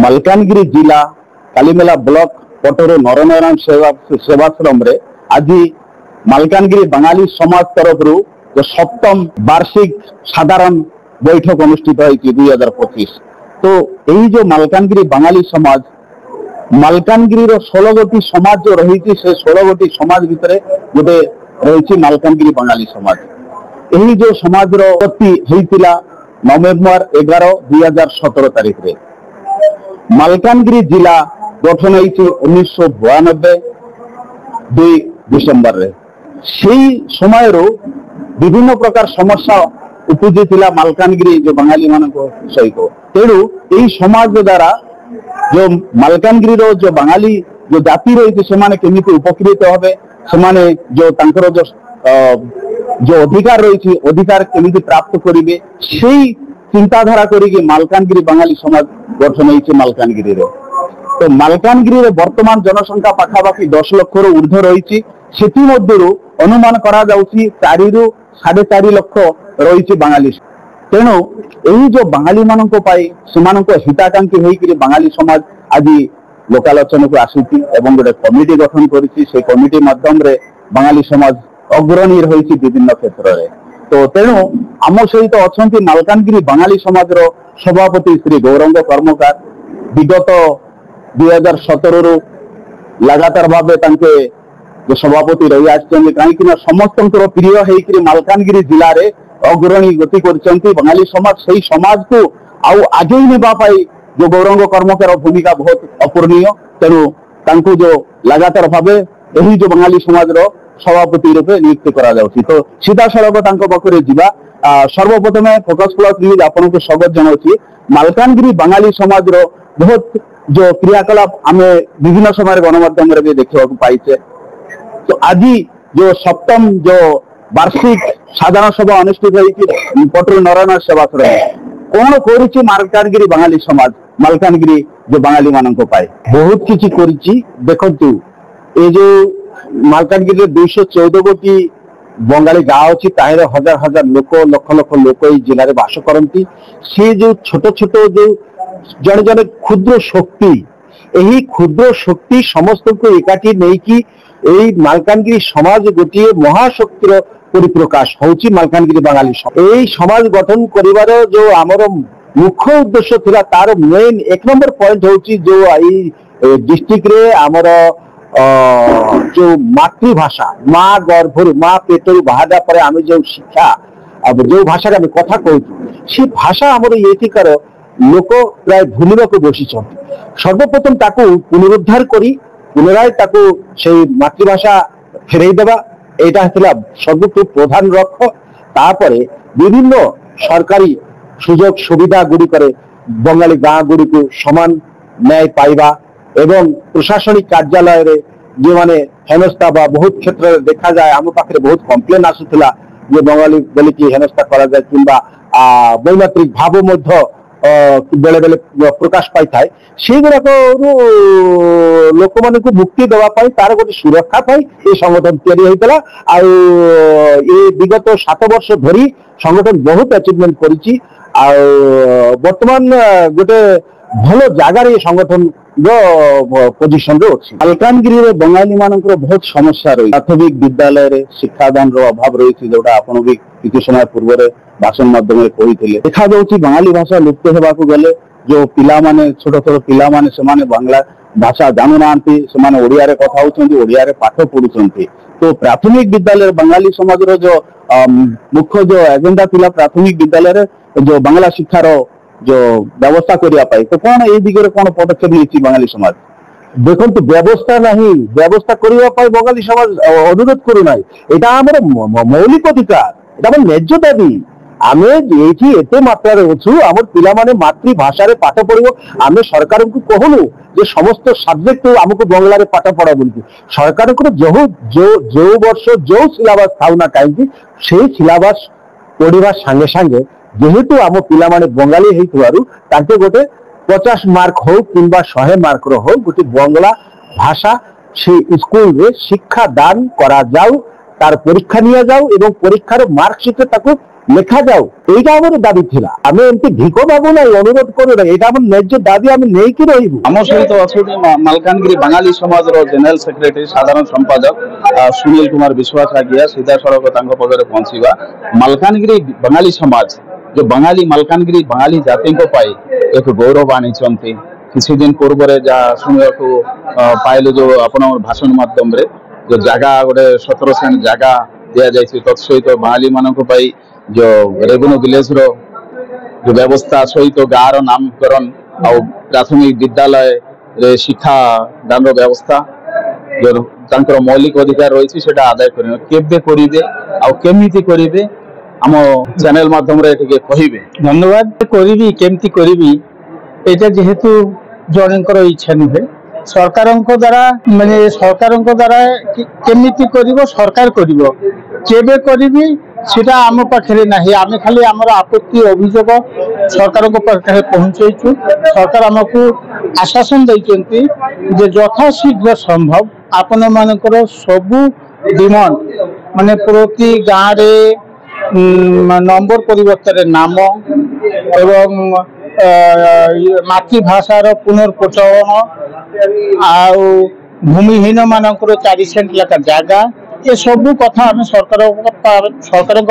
मालकानगिरी जिला कालीमेला ब्लॉक पटर नरनारायण सेवाश्रम रे आज मालकानगिरी बांगाली समाज तरफ जो सप्तम वार्षिक साधारण बैठक अनुष्ठित होती 2025। तो यही जो मालकानगिरी बांगाली समाज मालकानगिरी 16 गोटी समाज जो रही से 16 गोटी समाज भितर गोटे रही मालकानगिरी बांगाली समाज। यही जो समाज होता नवेम्बर 11, 2017 तारीख रे मालकानगिरी जिला गठन होती 1992 2 डिसेम्बर रे। समय विभिन्न प्रकार समस्या उपजी मालकानगिरी जो बांगाली मान सहित तेणु यही समाज द्वारा जो मालकानगिरी जो बांगाली जो जाति रही से केमी उपकृत हे से जो तांकर जो अधिकार रही अधिकार केमी प्राप्त करेंगे से चिंताधारा करी मालकानगिरी बांगाली समाज गठन होती मालकानगिरी। तो मालकानगिरी वर्तमान जनसंख्या पाखापाखि 10 लाख ऊर्ध्व रही अनुमान करा 4 ରୁ 4.5 लाख रही बांगाली। तेणु यही जो बांगाली मान हिताकांक्षी होकर बांगाली समाज आज लोकालोचन को आसूची एवं गोटे कमिटी गठन कर कमिटी माध्यम बांगाली समाज अग्रणी रही विभिन्न क्षेत्र में। तो तेणु आम सहित अच्छा मालकानगिरी बांगाली समाज सभापति श्री गौरंग कर्मकार विगत 2017 रु लगातार भाव जो सभापति रही आसते कहीं समस्त प्रिय होकर मालकानगिरी जिले में अग्रणी गति कर बांगाली समाज से समाज को आगे नापाई जो गौरंग कर्मकार भूमिका बहुत अपूर्णीय। तेणु जो लगातार भाव यही जो बांगाली समाज सभापति रूपे नियुक्त करा जाउछि। तो सीधा सड़क पाखे जा सर्वप्रथम फोकस प्लस न्यूज आपन को स्वागत जनाऊँ। मालकानगिरी बांगाली समाज बहुत जो क्रियाकलाप आम विभिन्न समय गणमाध्यम भी देखा पाइचे। तो आज जो सप्तम जो वार्षिक साधारण सभा अनुष्ठित होती पटर नारायण सेवाश्रम कौन कर मालकानगिरी बांगाली समाज मालकानगिरी जो बांगाली मान बहुत किसी देखु ये जो मालकानगिरी 214 गोटी बंगाली गाँव अच्छी ताहिर हजार हजार लोक लक्ष लक्ष लोक जिले में बास करती सी जो छोट छोट जो जड़े जड़े क्षुद्र शक्ति यही क्षुद्र शक्ति समस्त को एकाठी नहीं कि मालकानगिरी समाज गोटे महाशक्तिर परिप्रकाश होची मालकानगिरी बांगाली यही समाज गठन करिवार जो आमर मुख्य उद्देश्य थिला तार मेन 1 नंबर पॉइंट होची जो आई डिस्ट्रिक्ट रे आमर जो मातृभाषा माँ गर्भर माँ पेटर बाहर पर आम जो शिक्षा अब जो भाषा कथा कहूँ सी भाषा आमर ये लोक प्राय भूलवा को बसी सर्वप्रथम पुनरुद्धार करी पुनराय से मातृभाषा फेरई देवा यहाँ सबुठ प्रधान लक्ष्य। तापर विभिन्न सरकारी सुजोग सुविधा गुड़िक बंगाली गाँ गुड़ी को समान न्याय पाइबा एवं प्रशासनिक कार्यालय रे जो माने हेनस्था बहुत क्षेत्र में देखा जाए आम पाखे बहुत कम्प्लेन आसूला जो बंगाली बोलिकी हेनस्था करा जाए किंबा वैमात्रिक भाव बेले बेले प्रकाश पाई थाए से गुड़ाक लोक मान को मुक्ति देवाई तार गोटे सुरक्षा ये संगठन या विगत 7 वर्ष धरी संगठन बहुत अचिवमेंट करी वर्तमान गोटे भल जगार ये संगठन पोजिशन अच्छी। मालकानगिरी बंगाली मान बहुत समस्या रही प्राथमिक विद्यालय शिक्षादान अभाव रही जोटा आपन भी किसी समय पूर्व भाषण माध्यम कही देखा जाऊँगी बांगाली भाषा लुप्त होगा गले जो पिला माने छोट छोट पिला माने से बांग्ला भाषा जानू ना ओडिया रे कथा होउछन्ती ओडिया रे पाठ पढ़ुछन्ती। तो प्राथमिक विद्यालय बांगाली समाज जो मुख्य जो एजेंडा थिला प्राथमिक विद्यालय जो बांग्ला शिक्षार जो व्यवस्था करने तो कौन ये दिगरे कौन पदक्षेप नहीं बांगाली समाज देखो तो व्यवस्था नहीं व्यवस्था करने बंगाली समाज अनुरोध करूना यहाँ आम मौलिक अधिकार यहाँ न्याय्य दाबी आम ये मात्रा अच्छु आम पाने मातृभाषा पाठ पढ़ो आम सरकार को कहूनु जे समस्त सब्जेक्ट आमको बंगला रे पाठ पढ़ा बोली सरकार को जो वर्ष जो सिलेबस था ना कहीं से सिलेबस पढ़ा सांगे सांगे जेहेतु आम पिलामाने बंगाली होते गोटे 50 मार्क हो कि 100 मार्क हो गोटे बंगला भाषा से स्कूल रे शिक्षा दान करा जाऊ तार परीक्षा निया जाऊ एवं परीक्षार मार्कशीट লেখা যাও এইটা আমার দাবি ଥିଲା। আমি এমতি ঢিক বাবু নাই অনুরোধ করু না, এটা আমার ন্যায্য দাবি আমি নেইকি রহিবু। ଆମ ସହିତ ଅଛନ୍ତି ମାଲକାନଗିରି ବାঙାଲି ସମାଜର ଜେନେରାଲ ସେକ୍ରେଟାରୀ ସାଧାରଣ ସମ୍ପାଦକ ସୁନୀଲ କୁମାର ବିଶ୍ୱାସ ଆଜ୍ଞା। ସିଧାସଳଖ ତାଙ୍କ ପାଖରେ ପହଞ୍ଚିବା। ମାଲକାନଗିରି ବାঙାଲି ସମାଜ जो बांगाली मालकानगिरी बांगाली जाति एक गौरव आनी किसी दिन पूर्व शुणा पाइल जो आप भाषण माध्यम जो जगह गोटे 17 सेंट जगह दि जाए तत्सहित बांगाली मान जो रेवेन्यू विलेज रो जो व्यवस्था सहित गाँव नामकरण आ प्राथमिक विद्यालय रे शिक्षा दान व्यवस्था जो मौलिक अधिकार रही है आदाय करेंगे आम चैनल माध्यम कहे। धन्यवाद। करी केमती करी एटा जेहेतु जनकर इच्छा नुहे सरकार द्वारा माने सरकार द्वारा केमिति करिवो सरकार करिवो केबे करिवि सेटा आम पाखरे नाही। आमे खाली हमर आपत्ति अभियोग सरकार को पाखरे पहुंचैछु। सरकार हमकु आश्वासन दैचंती जे यथाशीघ्र संभव आपन मानकर सबु डिमांड माने प्रति गाँ रे नंबर परिवर्तन नाम एवं मातृभाषार पुनर्प्रचलन आउ भूमिहीन मानकर 4 सेंट लेखा जगह ये सबू कथा आम सरकार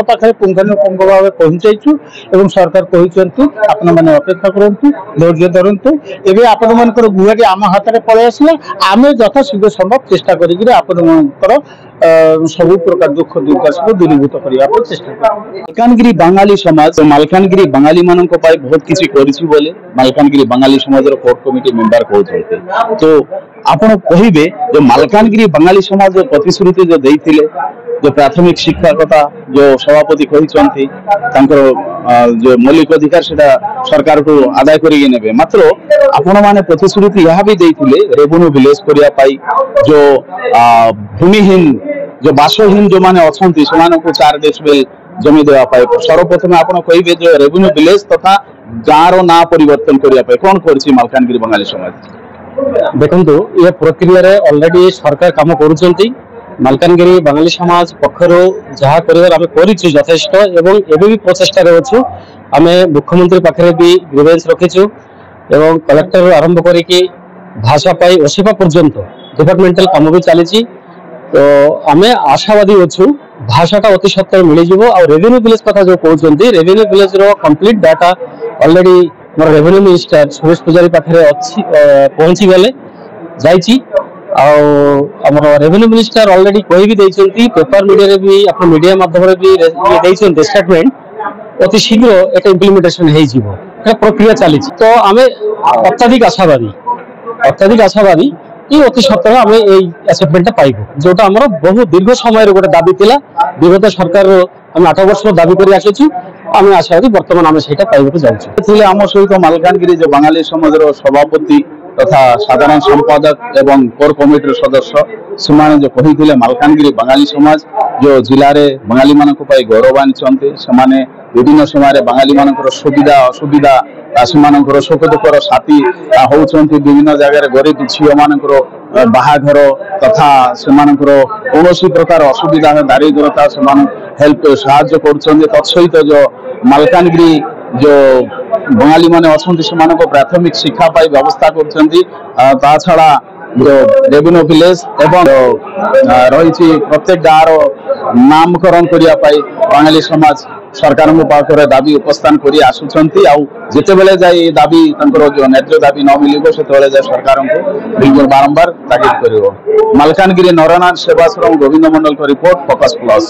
पाखे पुंखानुपुंख भाव पहुंचाइछु एवं सरकार कहते आपण मैंने अपेक्षा करंतु धैर्य धरतु एवं आपण मानकर गुहाटी आम हाथ में पलि आसला आम यथाशीघ्र संभव चेष्टा कर सबु प्रकार दुख दुर्दशा को दूरीभूत करने चेष्टा कर। मालकानगिरी बांगाली समाज मालकानगिरी बांगाली मान बहुत किसी करिछि बोले मालकानगिरी बांगाली समाज कोर कमिटी मेंबर कहते तो आपण कहिबे जो मालकानगिरी बांगाली समाज जो प्रतिश्रुति जो देइथिले जो प्राथमिक शिक्षा कथा जो सभापति कहिसंती तांकर जो मौलिक अधिकार सेटा सरकार को आदाय करिगे नेबे मात्र आपण माने प्रतिश्रुति यह भी देइथिले रेवेन्यू विलेज करिया पाई जो भूमिहीन जो बासहीन जो माने अछंती समान को 4 डेसिबल जमी देवा पाई सर्वप्रथम आपण कहिबे जो रेवेन्यू विलेज तथा गाँव ना परिवर्तन करिया पाई कोन करछि मालकानगिरी बांगाली समाज। देखंतु ये प्रक्रिया रे ऑलरेडी सरकार काम करूचंती मालकानगिरी बांगाली समाज पक्षर जहाँ कर यथेष्ट एवं एबे भी प्रचेष्टा अच्छु आम मुख्यमंत्री पाखे भी ग्रीवेंस रखीचु एवं कलेक्टर आरंभ करिकी भाषा पाई ओसेपा पर्यंत डिपार्टमेंटल काम भी चली तो आम आशावादी अच्छु भाषाटा अति सत्तर मिलଯିव आ रेवेन्यू विलेज कथा जो कहते रेवेन्यू विलेज रो कंप्लीट डाटा ऑलरेडी मोर रेवेन्यू मिनिस्टर सुरेश पुजारी पाखे पहुंची गले जाइची आमर रेवेन्यू मिनिस्टर ऑलरेडी कही भी देइचंती पेपर मीडिया रे भी अपन मीडिया माध्यम रे भी देइचंती स्टेटमेंट अति शीघ्र एक इम्प्लीमेंटेशन हे जीवो ए प्रक्रिया चली तो आमे अत्यधिक आशावादी कि अति सत्तर आम एसेटमेंट पाइबू जोटा आमर बहुत दीर्घ समय गोटे दाबी थिला विगत सरकार आम 8 वर्ष दाबी कर आसीचु आम आशावादी बर्तमान आम सेटा पाइबा जाउछु। आम सहित मालकानगिरी जो बांगाली समाज सभापति तथा साधारण संपादक एवं कोर कमिटी सदस्य से जो कही मालकानगिरी बांगाली समाज जो जिले में बांगाली मान गौरव आनी से विभिन्न समय बांगाली मान सुविधा असुविधा से सुख दुखर साथी होती विभिन्न जगह गरीब झील मान बाहाघर तथा से कौन प्रकार असुविधा दारिद्रता से हेल्प साहाय्य करुँच जो मालकानगिरी जो बंगाली माने अच्छे से प्राथमिक शिक्षा पाई व्यवस्था कर छड़ा जो रेवेन्यू विलेज एवं रही प्रत्येक गाँव नामकरण करने बांगाली समाज सरकार पाखे दाबी उपस्थान कर आसुंच जिते बेले जाए दाबी जो न्याय दाबी न मिल से सरकार को बिल्कुल बारंबार ताकीद कर। मालकानगिरी नरनाथ सेवाश्रम गोविंद मंडल को रिपोर्ट फोकस प्लस।